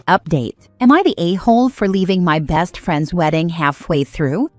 Update. Am I the a-hole for leaving my best friend's wedding halfway through?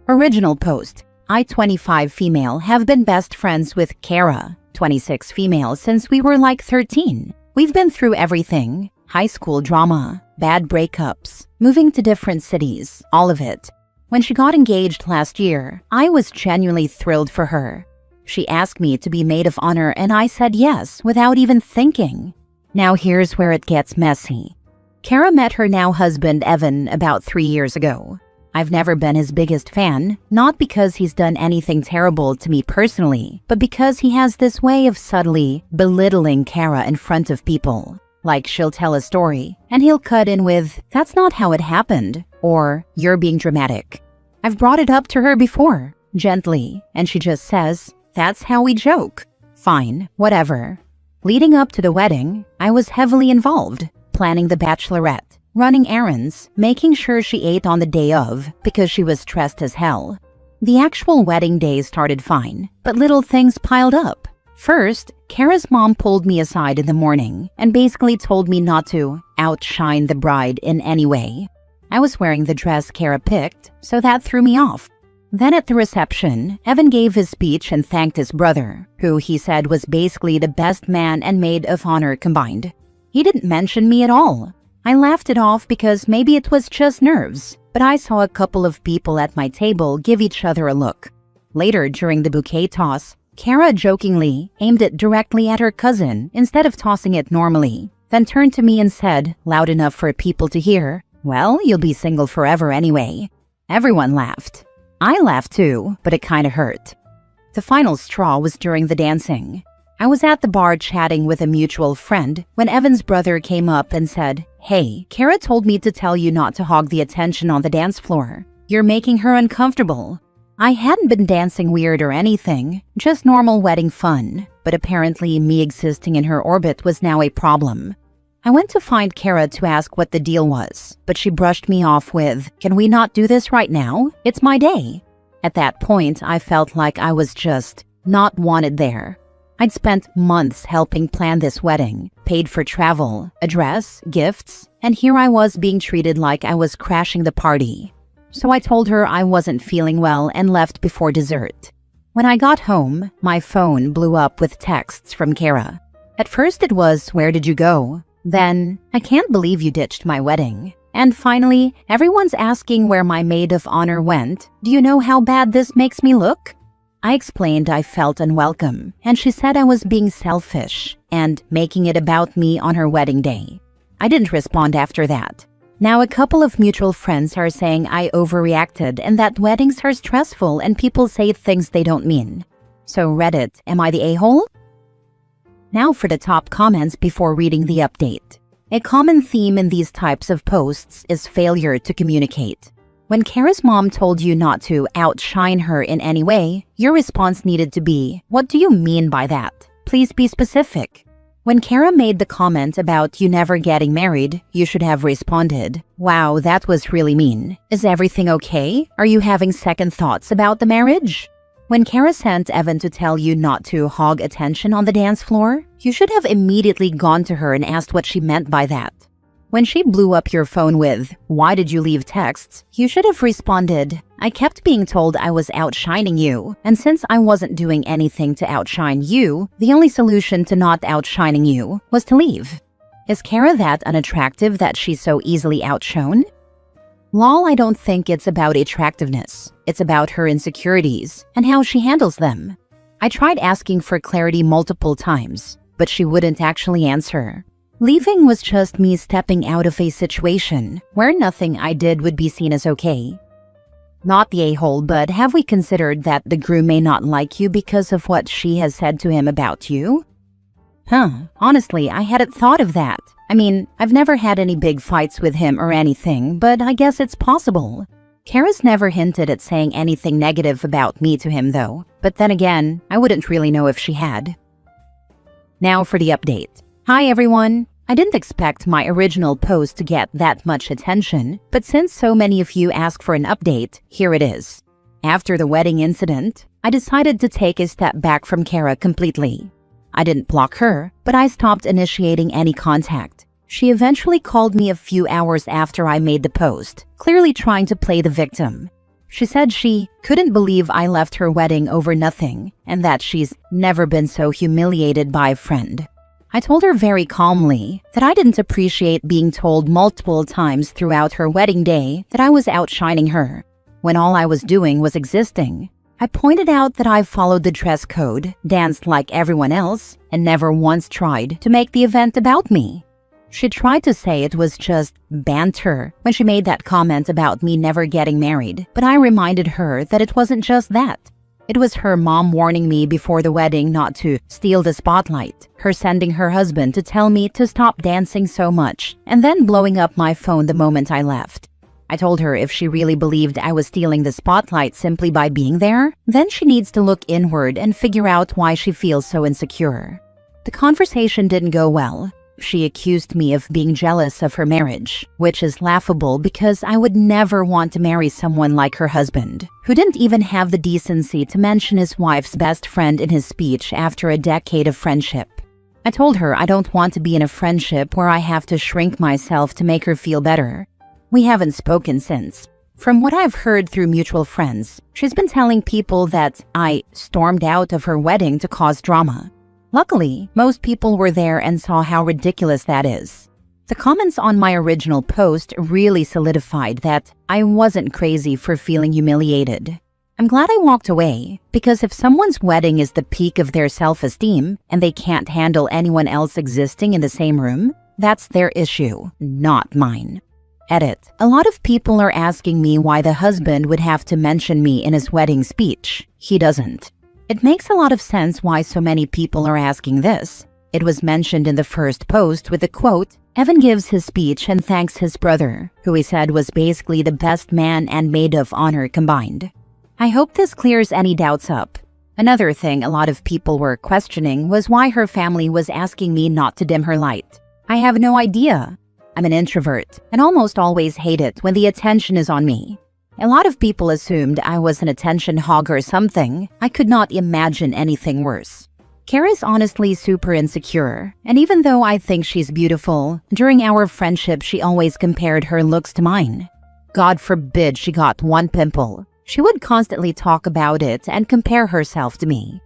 Original post. I, 25 female, have been best friends with Kara, 26 female, since we were like 13. We've been through everything. High school drama, bad breakups, moving to different cities, all of it. When she got engaged last year, I was genuinely thrilled for her. She asked me to be maid of honor and I said yes without even thinking. Now here's where it gets messy. Kara met her now husband Evan about 3 years ago. I've never been his biggest fan, not because he's done anything terrible to me personally, but because he has this way of subtly belittling Kara in front of people. Like she'll tell a story, and he'll cut in with, "That's not how it happened," or "You're being dramatic." I've brought it up to her before, gently, and she just says, "That's how we joke." Fine, whatever. Leading up to the wedding, I was heavily involved, planning the bachelorette, running errands, making sure she ate on the day of because she was stressed as hell. The actual wedding day started fine, but little things piled up. First, Kara's mom pulled me aside in the morning and basically told me not to outshine the bride in any way. I was wearing the dress Kara picked, so that threw me off. Then at the reception, Evan gave his speech and thanked his brother, who he said was basically the best man and maid of honor combined. He didn't mention me at all. I laughed it off because maybe it was just nerves, but I saw a couple of people at my table give each other a look. Later, during the bouquet toss, Kara jokingly aimed it directly at her cousin instead of tossing it normally, then turned to me and said, loud enough for people to hear, "Well, you'll be single forever anyway." Everyone laughed. I laughed too, but it kinda hurt. The final straw was during the dancing. I was at the bar chatting with a mutual friend when Evan's brother came up and said, "Hey, Kara told me to tell you not to hog the attention on the dance floor. You're making her uncomfortable." I hadn't been dancing weird or anything, just normal wedding fun, but apparently me existing in her orbit was now a problem. I went to find Kara to ask what the deal was, but she brushed me off with, "Can we not do this right now? It's my day." At that point, I felt like I was just not wanted there. I'd spent months helping plan this wedding, paid for travel, address, gifts, and here I was being treated like I was crashing the party. So I told her I wasn't feeling well and left before dessert. When I got home, my phone blew up with texts from Kara. At first it was, "Where did you go?" Then, "I can't believe you ditched my wedding." And finally, "Everyone's asking where my maid of honor went. Do you know how bad this makes me look?" I explained I felt unwelcome, and she said I was being selfish and making it about me on her wedding day. I didn't respond after that. Now a couple of mutual friends are saying I overreacted and that weddings are stressful and people say things they don't mean. So Reddit, am I the a-hole? Now for the top comments before reading the update. A common theme in these types of posts is failure to communicate. When Kara's mom told you not to outshine her in any way, your response needed to be, "What do you mean by that? Please be specific." When Kara made the comment about you never getting married, you should have responded, "Wow, that was really mean. Is everything okay? Are you having second thoughts about the marriage?" When Kara sent Evan to tell you not to hog attention on the dance floor, you should have immediately gone to her and asked what she meant by that. When she blew up your phone with, "Why did you leave texts?" you should have responded, "I kept being told I was outshining you, and since I wasn't doing anything to outshine you, the only solution to not outshining you was to leave." Is Kara that unattractive that she's so easily outshone? Lol, I don't think it's about attractiveness. It's about her insecurities and how she handles them. I tried asking for clarity multiple times, but she wouldn't actually answer. Leaving was just me stepping out of a situation where nothing I did would be seen as okay. Not the a-hole, but have we considered that the groom may not like you because of what she has said to him about you? Honestly, I hadn't thought of that. I mean, I've never had any big fights with him or anything, but I guess it's possible. Kara's never hinted at saying anything negative about me to him though, but then again, I wouldn't really know if she had. Now for the update. Hi everyone! I didn't expect my original post to get that much attention, but since so many of you asked for an update, here it is. After the wedding incident, I decided to take a step back from Kara completely. I didn't block her, but I stopped initiating any contact. She eventually called me a few hours after I made the post, clearly trying to play the victim. She said she couldn't believe I left her wedding over nothing and that she's never been so humiliated by a friend. I told her very calmly that I didn't appreciate being told multiple times throughout her wedding day that I was outshining her, when all I was doing was existing. I pointed out that I followed the dress code, danced like everyone else, and never once tried to make the event about me. She tried to say it was just banter when she made that comment about me never getting married, but I reminded her that it wasn't just that. It was her mom warning me before the wedding not to steal the spotlight, her sending her husband to tell me to stop dancing so much, and then blowing up my phone the moment I left. I told her if she really believed I was stealing the spotlight simply by being there, then she needs to look inward and figure out why she feels so insecure. The conversation didn't go well. She accused me of being jealous of her marriage, which is laughable because I would never want to marry someone like her husband, who didn't even have the decency to mention his wife's best friend in his speech after a decade of friendship. I told her I don't want to be in a friendship where I have to shrink myself to make her feel better. We haven't spoken since. From what I've heard through mutual friends, she's been telling people that I stormed out of her wedding to cause drama. Luckily, most people were there and saw how ridiculous that is. The comments on my original post really solidified that I wasn't crazy for feeling humiliated. I'm glad I walked away, because if someone's wedding is the peak of their self-esteem and they can't handle anyone else existing in the same room, that's their issue, not mine. Edit. A lot of people are asking me why the husband would have to mention me in his wedding speech. He doesn't. It makes a lot of sense why so many people are asking this. It was mentioned in the first post with the quote, "Evan gives his speech and thanks his brother, who he said was basically the best man and maid of honor combined." I hope this clears any doubts up. Another thing a lot of people were questioning was why her family was asking me not to dim her light. I have no idea. I'm an introvert and almost always hate it when the attention is on me. A lot of people assumed I was an attention hog or something. I could not imagine anything worse. Kara's honestly super insecure, and even though I think she's beautiful, during our friendship she always compared her looks to mine. God forbid she got one pimple. She would constantly talk about it and compare herself to me.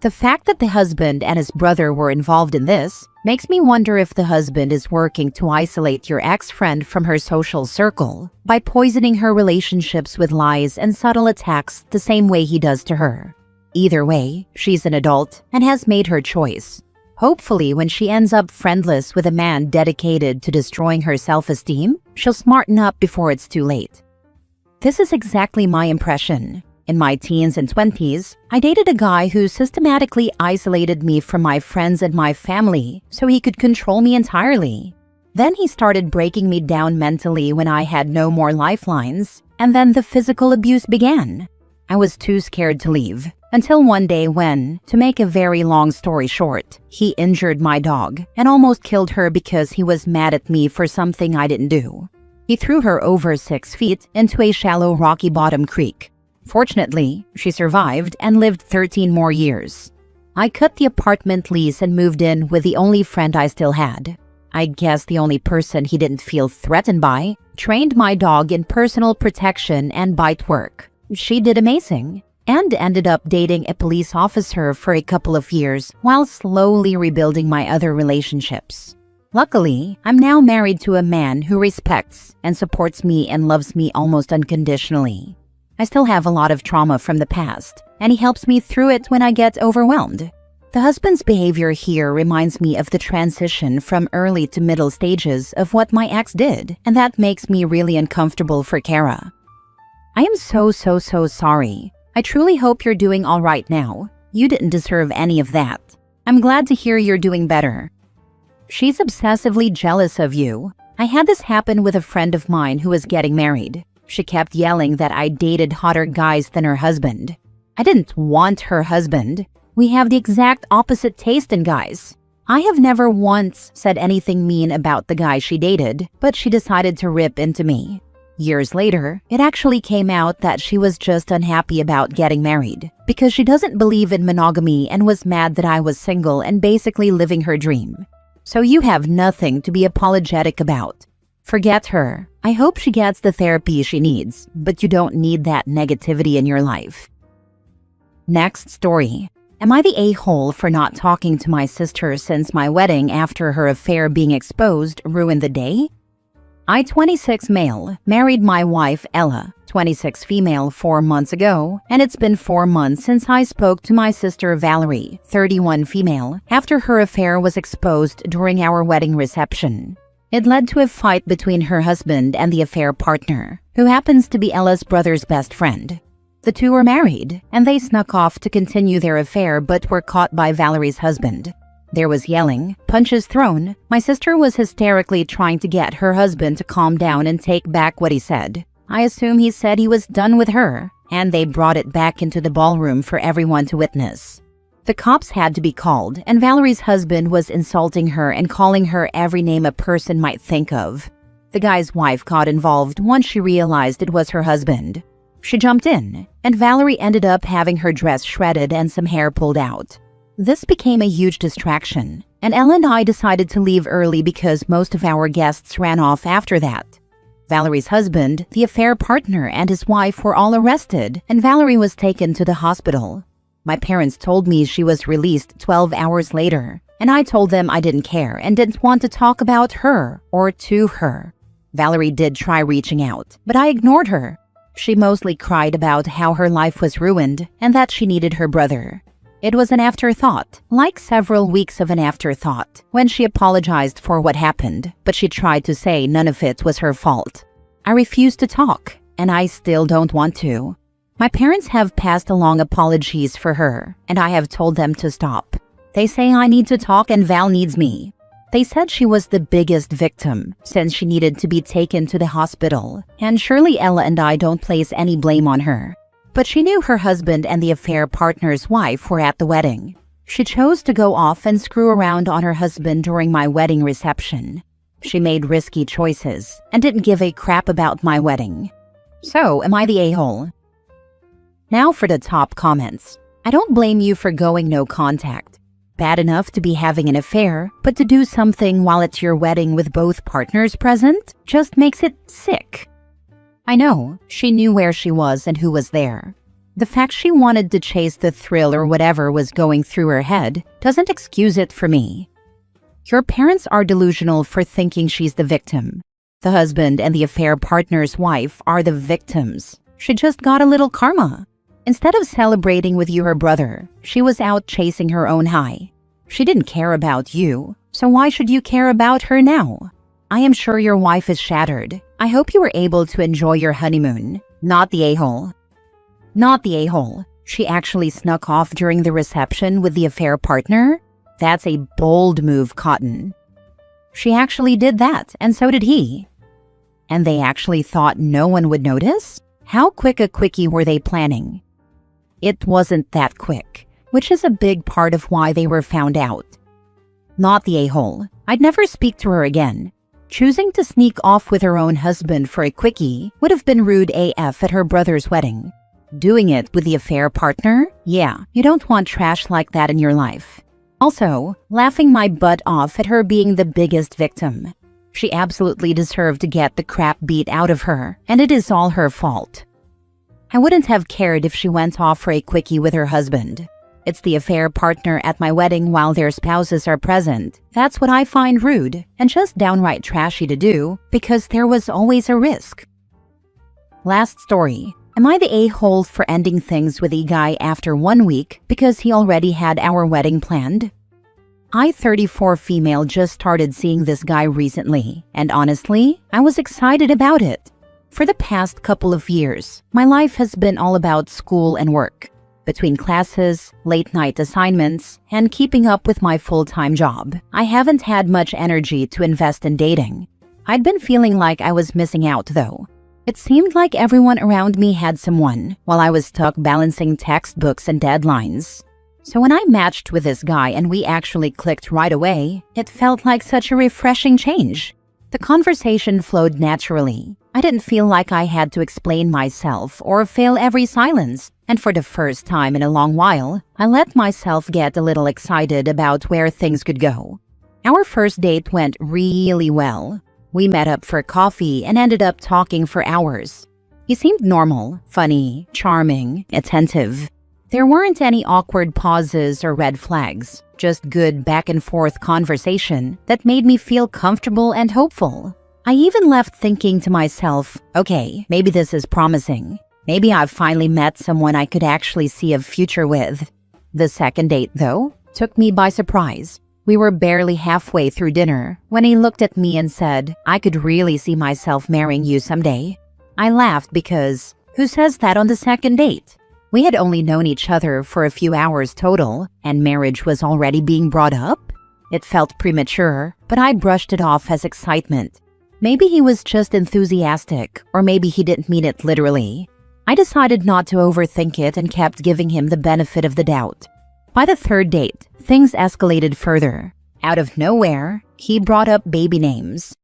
The fact that the husband and his brother were involved in this makes me wonder if the husband is working to isolate your ex-friend from her social circle by poisoning her relationships with lies and subtle attacks the same way he does to her. Either way, she's an adult and has made her choice. Hopefully, when she ends up friendless with a man dedicated to destroying her self-esteem, she'll smarten up before it's too late. This is exactly my impression. In my teens and 20s, I dated a guy who systematically isolated me from my friends and my family so he could control me entirely. Then he started breaking me down mentally when I had no more lifelines, and then the physical abuse began. I was too scared to leave, until one day when, to make a very long story short, he injured my dog and almost killed her because he was mad at me for something I didn't do. He threw her over 6 feet into a shallow rocky bottom creek. Fortunately, she survived and lived 13 more years. I cut the apartment lease and moved in with the only friend I still had. I guess the only person he didn't feel threatened by, trained my dog in personal protection and bite work. She did amazing, and ended up dating a police officer for a couple of years while slowly rebuilding my other relationships. Luckily, I'm now married to a man who respects and supports me and loves me almost unconditionally. I still have a lot of trauma from the past, and he helps me through it when I get overwhelmed. The husband's behavior here reminds me of the transition from early to middle stages of what my ex did, and that makes me really uncomfortable for Kara. I am so sorry. I truly hope you're doing all right now. You didn't deserve any of that. I'm glad to hear you're doing better. She's obsessively jealous of you. I had this happen with a friend of mine who was getting married. She kept yelling that I dated hotter guys than her husband. I didn't want her husband. We have the exact opposite taste in guys. I have never once said anything mean about the guy she dated, but she decided to rip into me. Years later, it actually came out that she was just unhappy about getting married because she doesn't believe in monogamy and was mad that I was single and basically living her dream. so you have nothing to be apologetic about. Forget her. I hope she gets the therapy she needs, but you don't need that negativity in your life. Next story. Am I the a-hole for not talking to my sister since my wedding after her affair being exposed ruined the day? I, 26 male, married my wife Ella, 26 female, 4 months ago, and it's been 4 months since I spoke to my sister Valerie, 31 female, after her affair was exposed during our wedding reception. It led to a fight between her husband and the affair partner, who happens to be Ella's brother's best friend. The two were married, and they snuck off to continue their affair but were caught by Valerie's husband. There was yelling, punches thrown. My sister was hysterically trying to get her husband to calm down and take back what he said. I assume he said he was done with her, and they brought it back into the ballroom for everyone to witness. The cops had to be called, and Valerie's husband was insulting her and calling her every name a person might think of. The guy's wife got involved once she realized it was her husband. She jumped in, and Valerie ended up having her dress shredded and some hair pulled out. This became a huge distraction, and Ella and I decided to leave early because most of our guests ran off after that. Valerie's husband, the affair partner, and his wife were all arrested, and Valerie was taken to the hospital. My parents told me she was released 12 hours later, and I told them I didn't care and didn't want to talk about her or to her. Valerie did try reaching out, but I ignored her. She mostly cried about how her life was ruined and that she needed her brother. It was an afterthought, like several weeks of an afterthought, when she apologized for what happened, but she tried to say none of it was her fault. I refused to talk, and I still don't want to. My parents have passed along apologies for her, and I have told them to stop. They say I need to talk and Val needs me. They said she was the biggest victim since she needed to be taken to the hospital, and surely Ella and I don't place any blame on her. But she knew her husband and the affair partner's wife were at the wedding. She chose to go off and screw around on her husband during my wedding reception. She made risky choices and didn't give a crap about my wedding. So, am I the a-hole? Now for the top comments. I don't blame you for going no contact. Bad enough to be having an affair, but to do something while it's your wedding with both partners present just makes it sick. I know, she knew where she was and who was there. The fact she wanted to chase the thrill or whatever was going through her head doesn't excuse it for me. Your parents are delusional for thinking she's the victim. The husband and the affair partner's wife are the victims. She just got a little karma. Instead of celebrating with you, her brother, she was out chasing her own high. She didn't care about you, so why should you care about her now? I am sure your wife is shattered. I hope you were able to enjoy your honeymoon. Not the a-hole. Not the a-hole. She actually snuck off during the reception with the affair partner? That's a bold move, Cotton. She actually did that, and so did he. And they actually thought no one would notice? How quick a quickie were they planning? It wasn't that quick, which is a big part of why they were found out. Not the a-hole. I'd never speak to her again. Choosing to sneak off with her own husband for a quickie would have been rude AF at her brother's wedding. Doing it with the affair partner? Yeah, you don't want trash like that in your life. Also, laughing my butt off at her being the biggest victim. She absolutely deserved to get the crap beat out of her, and it is all her fault. I wouldn't have cared if she went off for a quickie with her husband. It's the affair partner at my wedding while their spouses are present. That's what I find rude and just downright trashy to do because there was always a risk. Last story. Am I the a-hole for ending things with a guy after 1 week because he already had our wedding planned? I, 34 female, just started seeing this guy recently, and honestly, I was excited about it. For the past couple of years, my life has been all about school and work. Between classes, late-night assignments, and keeping up with my full-time job, I haven't had much energy to invest in dating. I'd been feeling like I was missing out, though. It seemed like everyone around me had someone, while I was stuck balancing textbooks and deadlines. So when I matched with this guy and we actually clicked right away, it felt like such a refreshing change. The conversation flowed naturally. I didn't feel like I had to explain myself or fill every silence. And for the first time in a long while, I let myself get a little excited about where things could go. Our first date went really well. We met up for coffee and ended up talking for hours. He seemed normal, funny, charming, attentive. There weren't any awkward pauses or red flags, just good back-and-forth conversation that made me feel comfortable and hopeful. I even left thinking to myself, okay, maybe this is promising. Maybe I've finally met someone I could actually see a future with. The second date, though, took me by surprise. We were barely halfway through dinner when he looked at me and said, "I could really see myself marrying you someday." I laughed because, who says that on the second date? We had only known each other for a few hours total, and marriage was already being brought up? It felt premature, but I brushed it off as excitement. Maybe he was just enthusiastic, or maybe he didn't mean it literally. I decided not to overthink it and kept giving him the benefit of the doubt. By the third date, things escalated further. Out of nowhere, he brought up baby names.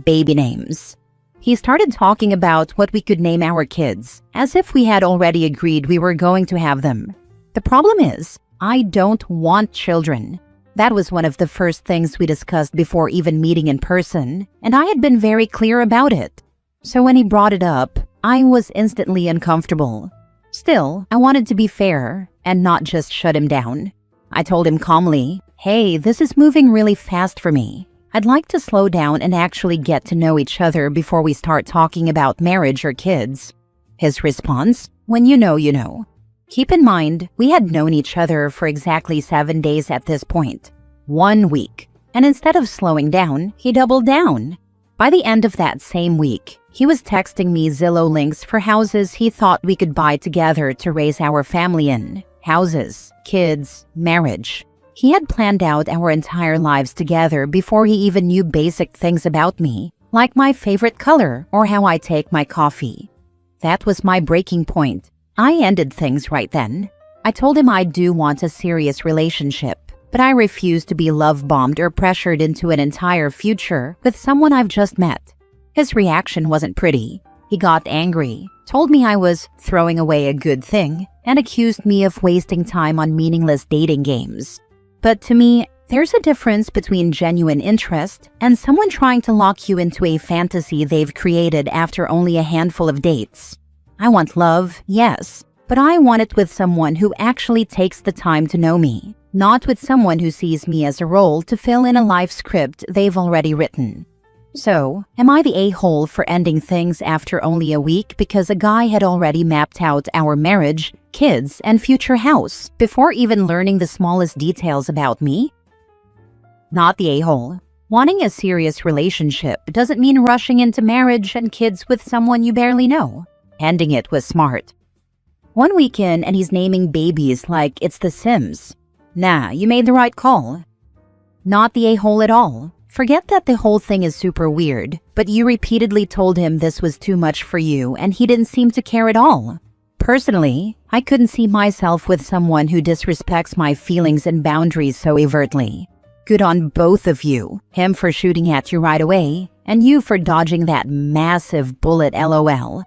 Baby names. He started talking about what we could name our kids, as if we had already agreed we were going to have them. The problem is, I don't want children. That was one of the first things we discussed before even meeting in person, and I had been very clear about it. So when he brought it up, I was instantly uncomfortable. Still, I wanted to be fair and not just shut him down. I told him calmly, "Hey, this is moving really fast for me. I'd like to slow down and actually get to know each other before we start talking about marriage or kids." His response, "When you know, you know." Keep in mind, we had known each other for exactly 7 days at this point. 1 week. And instead of slowing down, he doubled down. By the end of that same week, he was texting me Zillow links for houses he thought we could buy together to raise our family in. Houses, kids, marriage. He had planned out our entire lives together before he even knew basic things about me, like my favorite color or how I take my coffee. That was my breaking point. I ended things right then. I told him I do want a serious relationship, but I refuse to be love-bombed or pressured into an entire future with someone I've just met. His reaction wasn't pretty. He got angry, told me I was throwing away a good thing, and accused me of wasting time on meaningless dating games. But to me, there's a difference between genuine interest and someone trying to lock you into a fantasy they've created after only a handful of dates. I want love, yes, but I want it with someone who actually takes the time to know me, not with someone who sees me as a role to fill in a life script they've already written. So, am I the a-hole for ending things after only a week because a guy had already mapped out our marriage, kids, and future house before even learning the smallest details about me? Not the a-hole. Wanting a serious relationship doesn't mean rushing into marriage and kids with someone you barely know. Ending it was smart. 1 week in and he's naming babies like it's The Sims. Nah, you made the right call. Not the a-hole at all. Forget that the whole thing is super weird, but you repeatedly told him this was too much for you and he didn't seem to care at all. Personally, I couldn't see myself with someone who disrespects my feelings and boundaries so overtly. Good on both of you, him for shooting at you right away, and you for dodging that massive bullet LOL.